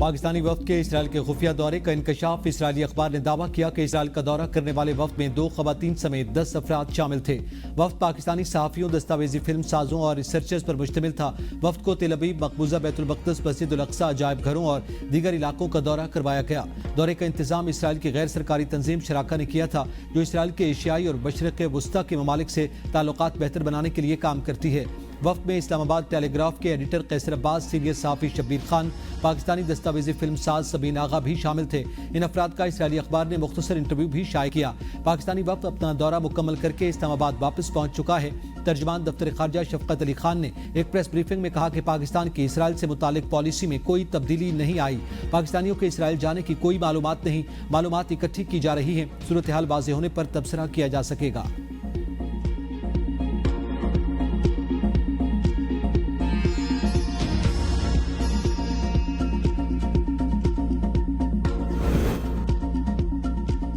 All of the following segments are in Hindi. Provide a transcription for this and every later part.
पाकिस्तानी वफ्द के इसराइल के खुफिया दौरे का इंकशाफ। इसराइली अखबार ने दावा किया कि इसराइल का दौरा करने वाले वफ्द में 2 खवातीन समेत 10 अफराद शामिल थे। वफ्द पाकिस्तानी सहाफियों, दस्तावेजी फिल्म साजों और रिसर्चर्स पर मुश्तमिल था। वफ्द को तेल अवीव, मकबूजा, बैतुल मक़दस, मस्जिद उल अक़सा, अजायब घरों और दीगर इलाकों का दौरा करवाया गया। दौरे का इंतजाम इसराइल की गैर सरकारी तंजीम शराका ने किया था, जो इसराइल के एशियाई और मशरिक़ वुस्ता के ममालिक से ताल्लुकात बेहतर बनाने के लिए काम करती है। वफ्द में इस्लामाबाद टेलीग्राफ के एडिटर कैसर अब्बास, सीनियर सहाफ़ी शब्बीर खान, पाकिस्तानी दस्तावेजी फिल्म साज सबीन आगा भी शामिल थे। इन अफराद का इसराइली अखबार ने मुख्तसर इंटरव्यू भी शाये किया। पाकिस्तानी वफ्द अपना दौरा मुकम्मल करके इस्लामाबाद वापस पहुंच चुका है। तर्जमान दफ्तर खारजा शफकत अली खान ने एक प्रेस ब्रीफिंग में कहा कि पाकिस्तान की इसराइल से मुतालिक पॉलिसी में कोई तब्दीली नहीं आई। पाकिस्तानियों के इसराइल जाने की कोई मालूमात नहीं, मालूमात इकट्ठी की जा रही है। सूरत हाल वाज़ेह होने पर तबसरा किया जा सकेगा।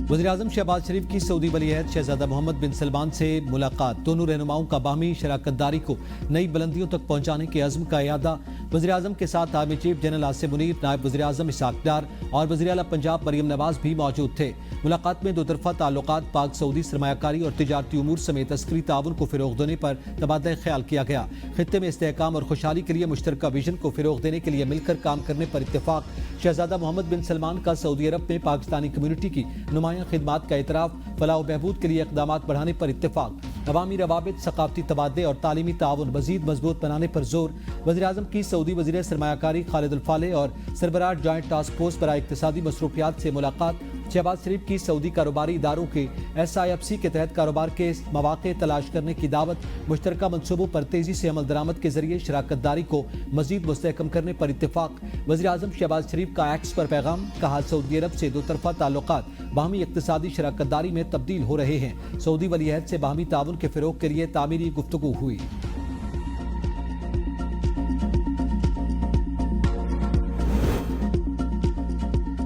वज़ीर-ए-आज़म शहबाज शरीफ की सऊदी वली-ए-अहद शहजादा मोहम्मद बिन सलमान से मुलाकात। दोनों रहनुमाओं का बाहमी शराकतदारी को नई बुलंदियों तक पहुंचाने के अज़्म का इयादा। वज़ीर-ए-आज़म के साथ army chief general Asim Munir, नायब वज़ीर-ए-आज़म इसहाक डार और वज़ीर-ए-आला पंजाब मरियम नवाज भी मौजूद थे। मुलाकात में 2 तरफ़ा ताल्लुकात, पाक सऊदी सरमायाकारी और तिजारती उमूर समेत अस्करी ताउन को फ़रोग़ देने पर तबादला ख्याल किया गया। खित्ते में इस्तेहकाम और खुशहाली के लिए मुश्तरका विजन को फ़रोग़ देने के लिए मिलकर काम करने पर इत्तेफाक। शहजादा मोहम्मद बिन सलमान का सऊदी अरब में पाकिस्तानी कम्यूनिटी की नुमाया खिदमात का इतराफ़, फलाह व बहबूद के लिए इक़दामात बढ़ाने पर इत्तेफाक। अवामी रवाबित, सकाफती तबादले और तालीमी ताउन मज़ीद मजबूत बनाने पर जोर। वज़ीर-ए-आज़म की सऊदी वज़ीर सरमायाकारी खालिद अल फालेह और सरबराह जॉइंट टास्क फोर्स पर इक़्तिसादी मसरूफियात से मुलाकात। शहबाज शरीफ की सऊदी कारोबारी इदारों के SIFC के तहत कारोबार के मौक़े तलाश करने की दावत। मुश्तरका मनसूबों पर तेज़ी से अमल दरामद के जरिए शराकतदारी को मज़ीद मुस्तहकम करने पर इत्तेफाक। वज़ीर-ए-आज़म शहबाज शरीफ का एक्स पर पैगाम। कहा, सऊदी अरब से 2 तरफ़ा ताल्लुकात बाहमी इक़्तिसादी शराकतदारी में तब्दील हो रहे हैं। सऊदी वली-ए-अहद से बाहमी ताउन के फ़रोग़ के लिए तामीरी गुफ्तगू हुई।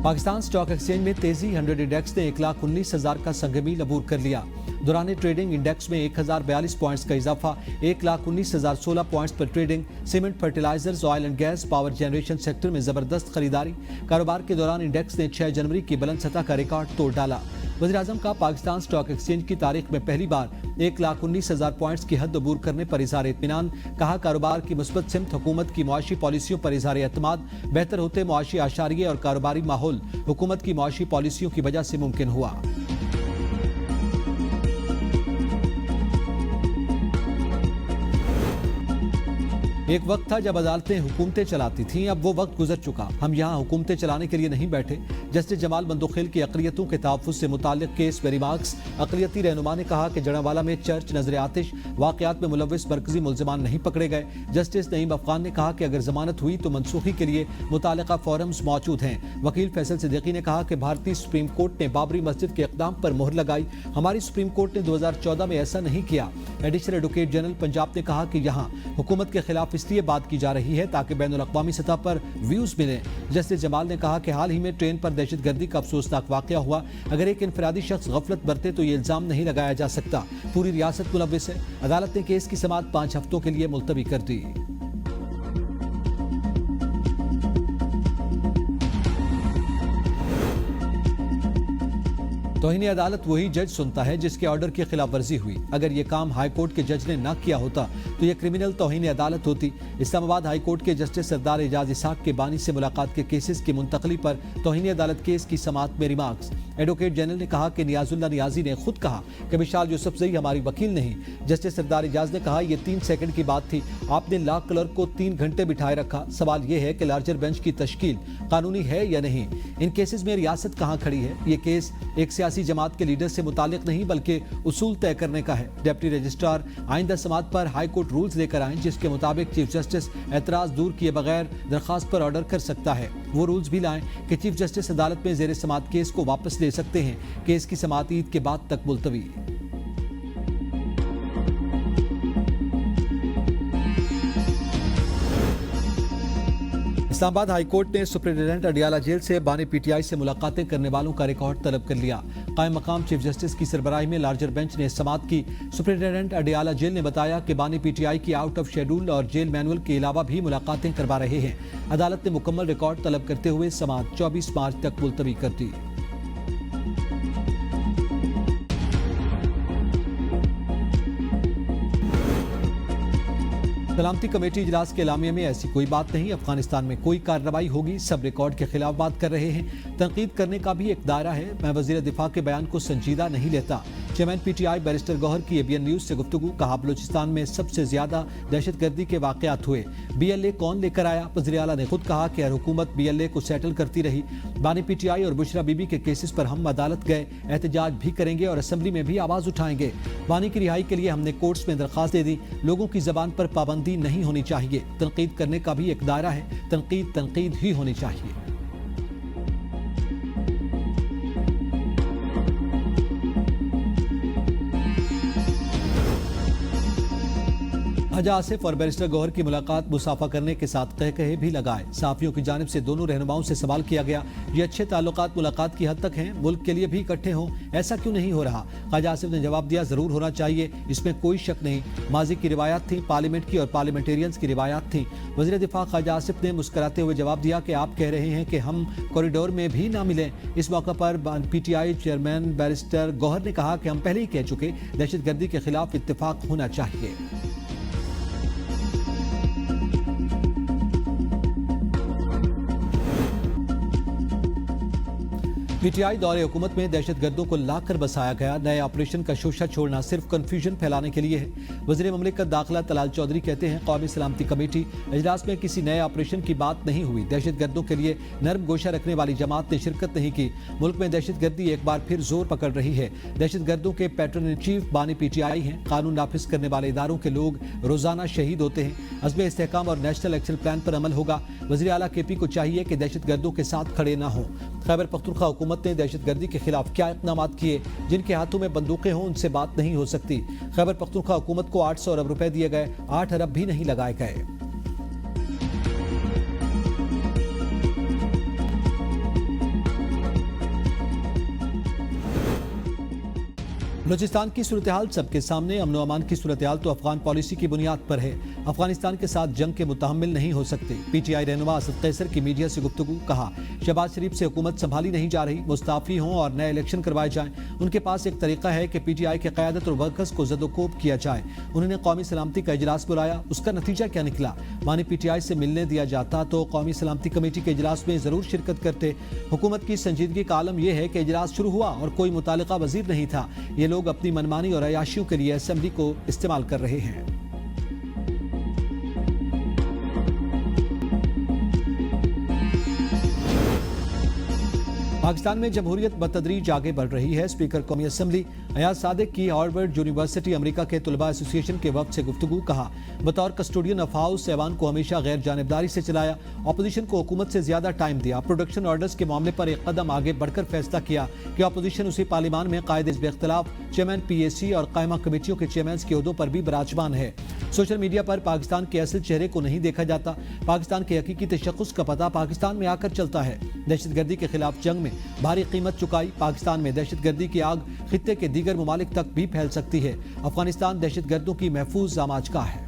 पाकिस्तान स्टॉक एक्सचेंज में तेजी। 100 इंडेक्स ने 1,19,000 का संगमील अबूर कर लिया। दौरान ट्रेडिंग इंडेक्स में 1042 पॉइंट्स का इजाफा, 1,19,016 पॉइंट्स पर trading. Cement, fertilisers, oil and gas, power generation sector में जबरदस्त खरीदारी। कारोबार के दौरान इंडेक्स ने 6 जनवरी की बुलंद सतह का रिकॉर्ड तोड़ डाला। वज़ीर-ए-आज़म का पाकिस्तान स्टॉक एक्सचेंज की तारीख में पहली बार 1,19,000 पॉइंट्स की हद अबूर करने पर इज़हार इत्मीनान। कहा, कारोबार की मुस्बत सिमत, हुकूमत की मुआशी पॉलिसियों पर इज़हार एतमाद, बेहतर होते मुआशी आशारिये और कारोबारी माहौल हुकूमत की मुआशी पॉलिसियों की वजह से मुमकिन हुआ। एक वक्त था जब अदालतें हुकूमतें चलाती थीं, अब वो वक्त गुजर चुका। हम यहाँ हुकूमतें चलाने के लिए नहीं बैठे। जस्टिस जमाल मंदोखिल की अक़लियतों के तहफ़्फ़ुज़ से मुताल्लिक़ केस में रिमार्क्स। अक़लियती रहनुमा ने कहा कि जड़ावाला में चर्च, नजर आतिश वाक़यात में मुलव्विस मरकज़ी मुल्ज़िमान नहीं पकड़े गए। जस्टिस नईम अफ़गान ने कहा कि अगर जमानत हुई तो मनसूखी के लिए मुताल्लिक़ा फोरम्स मौजूद हैं। वकील फैसल सिद्दीकी ने कहा कि भारतीय सुप्रीम कोर्ट ने बाबरी मस्जिद के इक़दाम पर मोहर लगाई। हमारी सुप्रीम कोर्ट ने 2014 में ऐसा नहीं किया। एडिशनल एडवोकेट जनरल पंजाब ने कहा कि यहाँ हुकूमत के खिलाफ इसलिए बात की जा रही है ताकि बैनुल अक़वामी सतह पर व्यूज मिले। जस्टिस जमाल ने कहा कि हाल ही में ट्रेन पर दहशतगर्दी का अफसोसनाक वाक़या हुआ। अगर एक इनफरादी शख्स गफलत बरते तो ये इल्ज़ाम नहीं लगाया जा सकता। पूरी रियासत मुलव्विस है। अदालत ने केस की समाअत 5 हफ्तों के लिए मुलतवी कर दी। तौहीन अदालत वही जज सुनता है जिसके ऑर्डर की खिलाफ वर्जी हुई। अगर यह काम हाई कोर्ट के जज ने न किया होता तो यह क्रिमिनल तौहीन अदालत होती। इस्लामाबाद हाई कोर्ट के जस्टिस सरदार एजाज इसहाक के बानी से मुलाकात के केसेस की मुंतकली पर तौहीन अदालत केस की समाअत में रिमार्क्स। एडवोकेट जनरल ने कहा कि नियाजुल्ला नियाजी ने खुद कहा कि विशाल यूसुफजई हमारी वकील नहीं। जस्टिस सरदार एजाज ने कहा, यह 3 सेकंड की बात थी। आपने लॉ क्लर्क को 3 घंटे बिठाए रखा। सवाल यह है कि लार्जर बेंच की तश्कील कानूनी है या नहीं। इन केसेस में रियासत कहाँ खड़ी है। ये केस एक सियासी जमात के लीडर से मुताल्लिक नहीं बल्कि उसूल तय करने का है। डिप्टी रजिस्ट्रार आइंदा समाअत पर हाई कोर्ट रूल्स लेकर आए जिसके मुताबिक चीफ जस्टिस एतराज दूर किए बगैर दरखास्त पर ऑर्डर कर सकता है। वो रूल्स भी लाएं कि चीफ जस्टिस अदालत में जेर समाअत केस को वापस ले सकते हैं। केस की समाअत ईद के बाद तक मुलतवी। इस्लामाबाद हाई कोर्ट ने सुप्रिंटेंडेंट अडियाला जेल से बानी PTI से मुलाकातें करने वालों का रिकॉर्ड तलब कर लिया। कायम मकाम चीफ जस्टिस की सरबराही में लार्जर बेंच ने समात की। सुप्रिंटेंडेंट अडियाला जेल ने बताया कि बानी पीटीआई की आउट ऑफ शेड्यूल और जेल मैनुअल के अलावा भी मुलाकातें करवा रहे हैं। अदालत ने मुकम्मल रिकॉर्ड तलब करते हुए समात 24 मार्च तक मुलतवी कर दी। सलामती कमेटी इजलास के एलामिया में ऐसी कोई बात नहीं, अफगानिस्तान में कोई कार्रवाई होगी, सब रिकॉर्ड के खिलाफ बात कर रहे हैं। तनकीद करने का भी एक दायरा है, मैं वजीर दिफा के बयान को संजीदा नहीं लेता। चेयरमैन पीटीआई बैरिस्टर गौहर की एबीएन न्यूज से गुफ्तगू, कहा बलूचिस्तान में सबसे ज्यादा दहशतगर्दी के वाकयात हुए, बीएलए कौन लेकर आया? वज़ीर आला ने खुद कहा कि हर हुकूमत बीएलए को सेटल करती रही। बानी पीटीआई और बुशरा बीबी के केसेस पर हम अदालत गए, एहतजाज भी करेंगे और असम्बली में भी आवाज उठाएंगे। बानी की रिहाई के लिए हमने कोर्ट्स में दरखास्त दे दी। लोगों की जबान पर पाबंदी नहीं होनी चाहिए। तनकीद करने का भी एक दायरा है, तनकीद ही होनी चाहिए। हाजा आसिफ और बैरिस्टर गौहर की मुलाकात मुसाफा करने के साथ कहे भी लगाए। साफियों की जानिब से दोनों रहनुमाओं से सवाल किया गया, ये अच्छे ताल्लुकात मुलाकात की हद तक हैं, मुल्क के लिए भी इकट्ठे हों, ऐसा क्यों नहीं हो रहा? हाजा आसिफ ने जवाब दिया, जरूर होना चाहिए, इसमें कोई शक नहीं। माजी की रिवायात थी, पार्लियामेंट की और पार्लियामेंटेरियंस की रिवायात थी। वज़ीर दिफा हाजा आसिफ ने मुस्कराते हुए जवाब दिया कि आप कह रहे हैं कि हम कॉरिडोर में भी ना मिलें। इस मौके पर पीटीआई चेयरमैन बैरिस्टर गौहर ने कहा कि हम पहले ही कह चुके, दहशतगर्दी के खिलाफ इत्तेफाक होना चाहिए। पीटीआई दौरे हुकूमत में दहशतगर्दों को लाकर बसाया गया। नए ऑपरेशन का शोशा छोड़ना सिर्फ कंफ्यूजन फैलाने के लिए है। वज़ीर ममलिकत दाखिला तलाल चौधरी कहते हैं, कौमी सलामती कमेटी इजलास में किसी नए ऑपरेशन की बात नहीं हुई। दहशतगर्दों के लिए नर्म गोशा रखने वाली जमात ने शिरकत नहीं की। मुल्क में दहशतगर्दी एक बार फिर जोर पकड़ रही है। दहशतगर्दों के पैटर्न इन चीफ बानी पीटीआई हैं। कानून नाफिज करने वाले इदारों के लोग रोजाना शहीद होते हैं। अज़्म इस्तेहकाम और नेशनल एक्शन प्लान पर अमल होगा। वज़ीर आला केपी को चाहिए कि दहशतगर्दों के साथ खड़े न हों। खैबर पख्तूनख्वा हुकूमत ने दहशतगर्दी के खिलाफ क्या इक़दाम किए? जिनके हाथों में बंदूकें हों उनसे बात नहीं हो सकती। खैबर पख्तूनख्वा हुकूमत को 800 अरब रुपए दिए गए, 8 अरब भी नहीं लगाए गए। बलूचिस्तान की सूरत हाल सबके सामने। अमन व अमान की सूरत हाल तो अफगान पॉलिसी की बुनियाद पर है। अफगानिस्तान के साथ जंग के मुतहम्मिल नहीं हो सकते। पीटीआई रहनुमा असद कैसर की मीडिया से गुफ्तगू, कहा शहबाज शरीफ से हुकूमत संभाली नहीं जा रही, मुस्ताफी हों और नए इलेक्शन करवाए जाएं। उनके पास एक तरीका है कि पीटीआई की क़यादत और वर्कर्स को ज़दोकोब किया जाए। उन्होंने कौमी सलामती का इजलास बुलाया, उसका नतीजा क्या निकला? मानी पीटीआई से मिलने दिया जाता तो कौमी सलामती कमेटी के इजलास में जरूर शिरकत करते। हुकूमत की संजीदगी का आलम यह है कि इजलास शुरू हुआ और कोई मुतालिका वजीर नहीं था। ये लोग अपनी मनमानी और अयाशियों के लिए असेंबली को इस्तेमाल कर रहे हैं। पाकिस्तान में जमहूरियत बतदरीज आगे बढ़ रही है। स्पीकर कौमी असम्बली अयाज सादिक की हार्वर्ड यूनिवर्सिटी अमेरिका के तुलबा एसोसिएशन के वक्त से गुफ्तगू, कहा बतौर कस्टोडियन ऑफ हाउस ऐवान को हमेशा गैर जानिबदारी से चलाया, अपोजिशन को हुकूमत से ज्यादा टाइम दिया, प्रोडक्शन ऑर्डर्स के मामले पर एक कदम आगे बढ़कर फैसला किया कि अपोजिशन उसी पार्लियामान में कायदे इख्तिलाफ चेयरमैन पीएसी और कायमा कमेटियों के चेयरमैन के ओहदों पर भी बराजमान है। सोशल मीडिया पर पाकिस्तान के असल चेहरे को नहीं देखा जाता। पाकिस्तान के हकीकी तशख्खुस का पता पाकिस्तान में आकर चलता है। दहशतगर्दी के खिलाफ जंग में भारी कीमत चुकाई। पाकिस्तान में दहशतगर्दी की आग खित्ते के दीगर ममालिक तक भी फैल सकती है। अफगानिस्तान दहशतगर्दों की महफूज आमाजगाह है।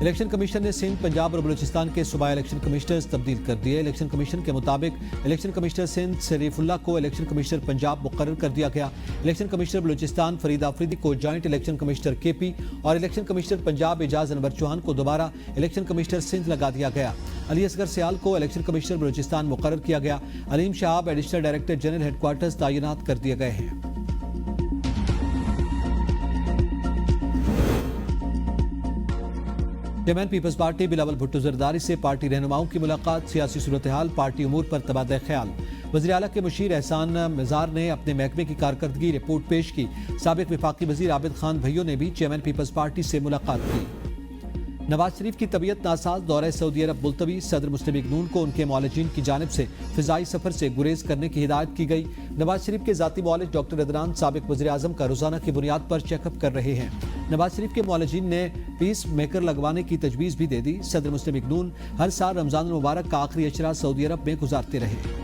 इलेक्शन कमीशन ने सिंध, पंजाब और बलूचिस्तान के सूबाई इलेक्शन कमिश्नर्स तब्दील कर दिए। इलेक्शन कमीशन के मुताबिक इलेक्शन कमिश्नर सिंध शरीफुल्लाह को इलेक्शन कमिश्नर पंजाब मुकर्रर कर दिया गया। इलेक्शन कमिश्नर बलूचिस्तान फरीद आफरीदी को जॉइंट इलेक्शन कमिश्नर केपी और इलेक्शन कमिश्नर पंजाब एजाज अनवर चौहान को दोबारा इलेक्शन कमिश्नर सिंध लगा दिया गया। अली असगर सियाल को इलेक्शन कमिश्नर बलूचिस्तान मुकर्रर किया गया। Aleem Shahab additional director general headquarters तैनात कर दिए गए हैं। Chairman peoples party Bilawal Bhutto Zardari से पार्टी रहनुमाओं की मुलाकात, सियासी सूरत हाल, पार्टी उमूर पर तबादला ख्याल। वज़ीर आला के मुशीर एहसान मिजार ने अपने महकमे की कारकर्दगी रिपोर्ट पेश की। साबिक विफाकी वज़ीर आबिद खान भैयो ने भी चेयरमैन पीपल्स पार्टी से मुलाकात की। नवाज शरीफ की तबीयत नासाज, दौरे सऊदी अरब मुलतवी। सदर मुस्लिम लीग नून को उनके मौलजीन की जानिब से फिजाई सफर से गुरेज करने की हिदायत की गई। नवाज शरीफ के जाती मौलज डॉक्टर अदनान साबिक वज़ीर आज़म का रोजाना की बुनियाद पर चेकअप कर रहे हैं। नवाज शरीफ के मौलजीन ने पीस मेकर लगवाने की तजवीज़ भी दे दी। सदर मुस्लिम लीग नून हर साल रमजान मुबारक का आखिरी अशरा सऊदी अरब में गुजारते रहे।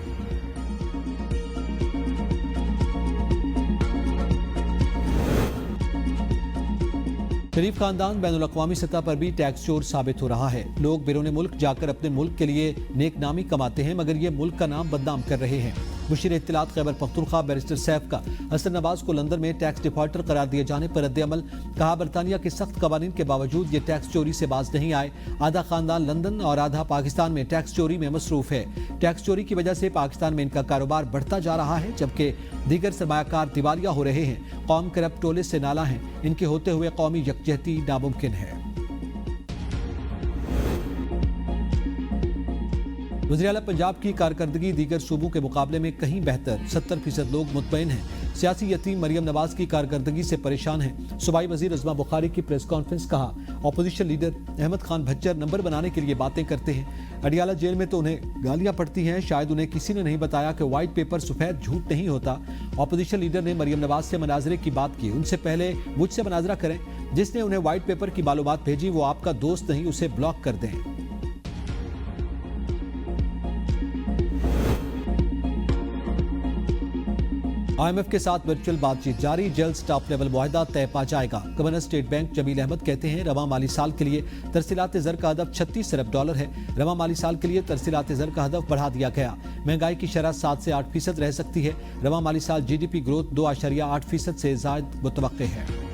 शरीफ खानदान बैनुल-अक़वामी सतह पर भी टैक्स चोर साबित हो रहा है। लोग बैरून मुल्क जाकर अपने मुल्क के लिए नेक नामी कमाते हैं, मगर ये मुल्क का नाम बदनाम कर रहे हैं। मुशीर इत्तलात खैबर पख्तूनख्वा बैरिस्टर सैफ का हसन नवाज को लंदन में टैक्स डिफॉल्टर करार दिए जाने पर रद्द-ए-अमल। कहा, बरतानिया के सख्त कवानीन के बावजूद ये टैक्स चोरी से बाज नहीं आए। आधा खानदान लंदन और आधा पाकिस्तान में टैक्स चोरी में मसरूफ है। टैक्स चोरी की वजह से पाकिस्तान में इनका कारोबार बढ़ता जा रहा है, जबकि दीगर सरमायाकार दिवालिया हो रहे हैं। कौम करप्ट टोले से नाला है, इनके होते हुए कौमी यकजहती नामुमकिन है। वज़ीर आला पंजाब की कारकर्दगी दीगर सूबों के मुकाबले में कहीं बेहतर, 70% लोग मुतमईन हैं। सियासी यतीम मरियम नवाज की कारकर्दगी से परेशान हैं। सूबाई वजीर अज़मा बुखारी की प्रेस कॉन्फ्रेंस। कहा, opposition leader Ahmad Khan Bhachar number बनाने के लिए बातें करते हैं। अडियाला जेल में तो उन्हें गालियां पड़ती हैं। शायद उन्हें किसी ने नहीं बताया कि व्हाइट पेपर सफेद झूठ नहीं होता। अपोजिशन लीडर ने मरियम नवाज से मनाजरे की बात की। उनसे पहले मुझसे मनाजरा करें। जिसने उन्हें व्हाइट पेपर की मालूमात भेजी वो आपका दोस्त नहीं, उसे ब्लॉक कर दें। IMF के साथ वर्चुअल बातचीत जारी, जल्द टॉप लेवल मुआहदा तय पा जाएगा। Governor state bank Jamil Ahmed कहते हैं, रवा माली साल के लिए तरसीलात ज़र का हदफ 36 अरब डॉलर है। रवा माली साल के लिए तरसीलात ज़र का हदफ बढ़ा दिया गया। महंगाई की शरह 7 से 8% रह सकती है। रवा माली साल GDP ग्रोथ 2.8% से ज़ायद मुतवक्के है।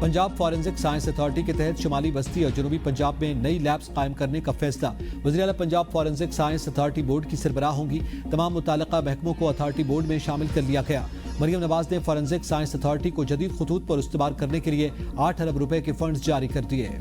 पंजाब फॉरेंसिक साइंस अथॉरिटी के तहत शुमाली बस्ती और जनूबी पंजाब में नई लैब्स कायम करने का फैसला। वज़ीर आला Punjab forensic science authority board की सरबराह होंगी। तमाम मुताल्लिका महकमों को अथॉरिटी बोर्ड में शामिल कर लिया गया। मरियम नवाज ने फॉरेंसिक साइंस अथॉरिटी को जदीद खतूत पर इस्तेमाल करने के लिए 8 अरब रुपए के फंड्स जारी कर दिए।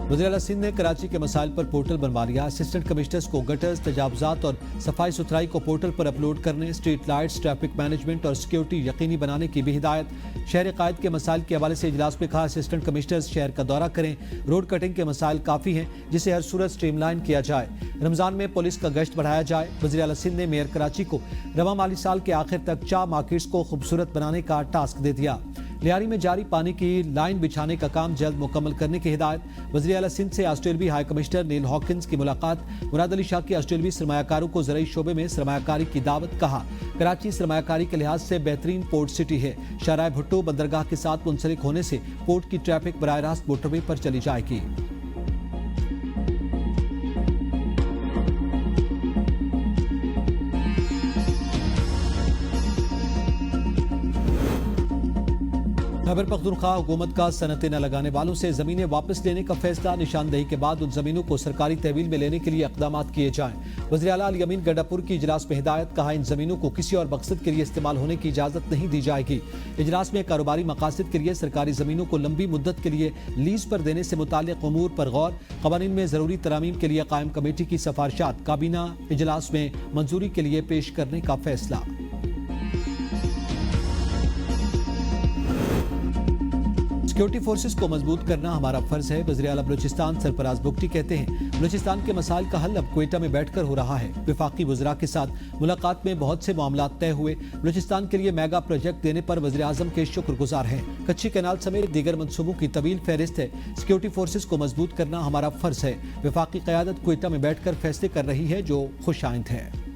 वज़ीर आला सिंध ने कराची के मसाइल पर पोर्टल बनवा लिया। असिस्टेंट कमिश्नर्स को गटर्स, तजावुजात और सफाई सुथराई को पोर्टल पर अपलोड करने, स्ट्रीट लाइट्स, ट्रैफिक मैनेजमेंट और सिक्योरिटी यकीनी बनाने की भी हिदायत। शहर कायद के मसाइल के हवाले से इजलास में कहा, असिस्टेंट कमिश्नर्स शहर का दौरा करें। रोड कटिंग के मसाइल काफ़ी हैं, जिसे हर सूरत स्ट्रीमलाइन किया जाए। रमज़ान में पुलिस का गश्त बढ़ाया जाए। वज़ीर आला सिंध ने मेयर कराची को रवा माली साल के आखिर तक चा मार्केट्स को खूबसूरत बनाने का टास्क दे दिया। लियारी में जारी पानी की लाइन बिछाने का काम जल्द मुकम्मल करने की हिदायत। वज़ीर आला सिंध से ऑस्ट्रेलवी हाई कमिश्नर नील हॉकिंस की मुलाकात। मुराद अली शाह की ऑस्ट्रेलवी सरमायाकारों को ज़राई शोबे में सरमायाकारी की दावत। कहा, कराची सरमायाकारी के लिहाज से बेहतरीन पोर्ट सिटी है। शाहराह भुट्टो बंदरगाह के साथ मुंसलिक होने से पोर्ट की ट्रैफिक बराह रास्त मोटरवे पर चली जाएगी। खैबर पख्तूनख्वा हुकूमत का सनतें न लगाने वालों से जमीनें वापस लेने का फैसला। निशानदेही के बाद उन जमीनों को सरकारी तहवील में लेने के लिए इक़दाम किए जाएं। वज़ीर आला अल यमीन गंडापुर की इजलास में हिदायत। कहा, इन जमीनों को किसी और मकसद के लिए इस्तेमाल होने की इजाजत नहीं दी जाएगी। इजलास में कारोबारी मकासद के लिए सरकारी जमीनों को लंबी मुद्दत के लिए लीज पर देने से मुताल्लिक़ उमूर पर गौर। क़वानीन में ज़रूरी तरामीम के लिए कायम कमेटी की सिफारिशात काबीना इजलास में मंजूरी के लिए पेश करने का फैसला। सिक्योरिटी फोर्सेस को मजबूत करना हमारा फर्ज है। वज़ीर आला बलूचिस्तान सरफराज बुगटी कहते हैं, बलूचिस्तान के मसाइल का हल अब क्वेटा में बैठकर हो रहा है। वफाकी वज़रा के साथ मुलाकात में बहुत से मामला तय हुए। बलूचिस्तान के लिए मेगा प्रोजेक्ट देने पर वज़ीर आज़म के शुक्रगुजार हैं। कच्ची कैनाल समेत दीगर मनसूबों की तवील फहरिस्त है। सिक्योरिटी फोर्सेस को मजबूत करना हमारा फर्ज है। वफाकी क़यादत क्वेटा में बैठकर फैसले कर रही है, जो खुशाइंद है।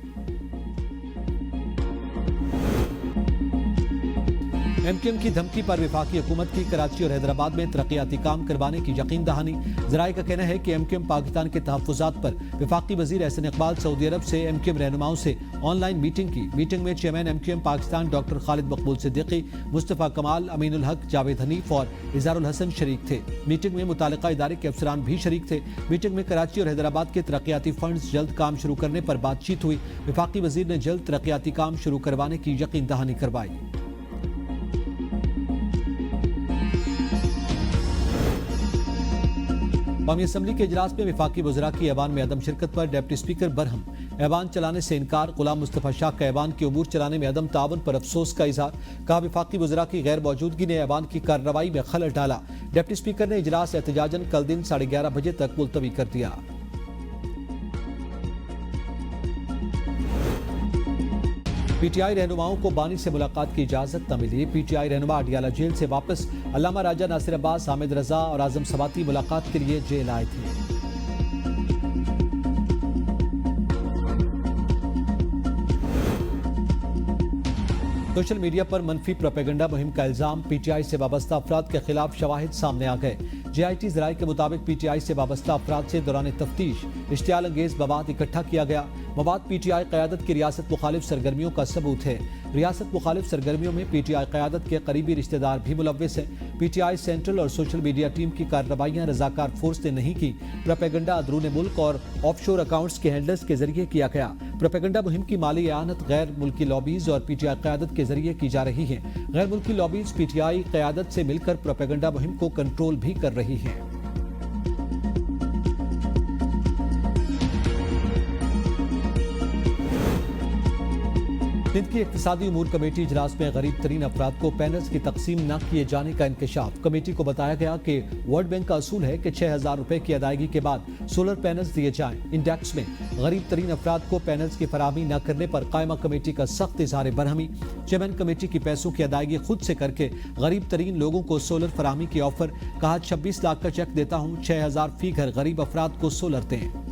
MQM की धमकी पर वफाकी हुकूमत की कराची और हैदराबाद में तरक्याती काम करवाने की यकीन दहानी। ज़राए का कहना है कि MQM पाकिस्तान के तहफ़्फ़ुज़ात पर वफाकी वज़ीर एहसन इक़बाल सऊदी अरब से MQM रहनुमाओं से ऑनलाइन मीटिंग की। मीटिंग में chairman MQM Pakistan doctor Khalid मकबूल सिद्दीकी, मुस्तफ़ा कमाल, अमीनुल हक, जावेद हनीफ और इज़हारुल हसन शरीक थे। मीटिंग में मुतालिका इदारे के अफसरान भी शरीक थे। मीटिंग में कराची और हैदराबाद के तरक्याती फंड्स जल्द काम शुरू करने पर बातचीत हुई। वफाकी वज़ीर ने जल्द तरक्याती काम शुरू करवाने की यकीन दहानी करवाई। कौमी असम्बली के इजलास में वफाकी वज़रा की ऐवान में अदम शिरकत पर डिप्टी स्पीकर बरहम, ऐवान चलाने से इनकार, गुलाम मुस्तफ़ा शाह का ऐवान के अमूर चलाने में अदम तावन पर अफसोस का इजहार। कहा वफाकी वज़रा की गैर मौजूदगी ने ऐवान की कार्रवाई में खलल डाला। डिप्टी स्पीकर ने इजलास एहतजाजन कल दिन 11:30 बजे तक मुलतवी कर दिया। पीटीआई रहनुमाओं को बानी से मुलाकात की इजाजत न मिली। पीटीआई रहनुमा अडियाला जेल से वापस। अल्लामा राजा नासिर अब्बास, हामिद रजा और आजम सवाती मुलाकात के लिए जेल आए थे। सोशल मीडिया पर मनफी प्रोपेगेंडा मुहिम का इल्जाम। पीटीआई से वाबस्ता अफराद के खिलाफ शवाहिद सामने आ गए। जेआईटी ज़राए के मुताबिक पीटीआई से वाबस्ता अफराद से दौरान तफ्तीश इश्तियाल अंगेज मवाद इकट्ठा किया गया। मवाद पीटीआई क़यादत की रियासत मुखालिफ सरगर्मियों का सबूत है। रियासत मुखालिफ सरगर्मियों में पीटीआई क़यादत के करीबी रिश्तेदार भी मुलव्वस हैं। पीटीआई सेंट्रल और सोशल मीडिया टीम की कार्रवाइयां रजाकार फोर्स ने नहीं की। प्रोपेगेंडा अंदरूनी मुल्क और ऑफशोर अकाउंट्स के हैंडलर्स के जरिए किया गया। प्रोपेगेंडा मुहिम की माली एआनत गैर मुल्की लॉबीज और पीटीआई क़यादत के जरिए की जा रही है। गैर मुल्की लॉबीज पीटीआई क़यादत से मिलकर प्रोपेगेंडा मुहिम को कंट्रोल भी कर रही है। सिंध की इक्तिसादी उमूर कमेटी इजलास में गरीब तरीन अफराद को पैनल्स की तकसीम न किए जाने का इंकशाफ। कमेटी को बताया गया कि वर्ल्ड बैंक का असूल है कि 6,000 रुपए की अदायगी के बाद सोलर पैनल्स दिए जाएं। इंडेक्स में गरीब तरीन अफराद को पैनल्स की फराहमी न करने पर कायमा कमेटी का सख्त इजहार बरहमी। चेयरमैन कमेटी की पैसों की अदायगी खुद से करके गरीब तरीन लोगों को सोलर फराहमी की ऑफर। कहा 26 लाख का चेक देता हूँ, 6,000 फी घर गरीब अफराद को सोलर दें।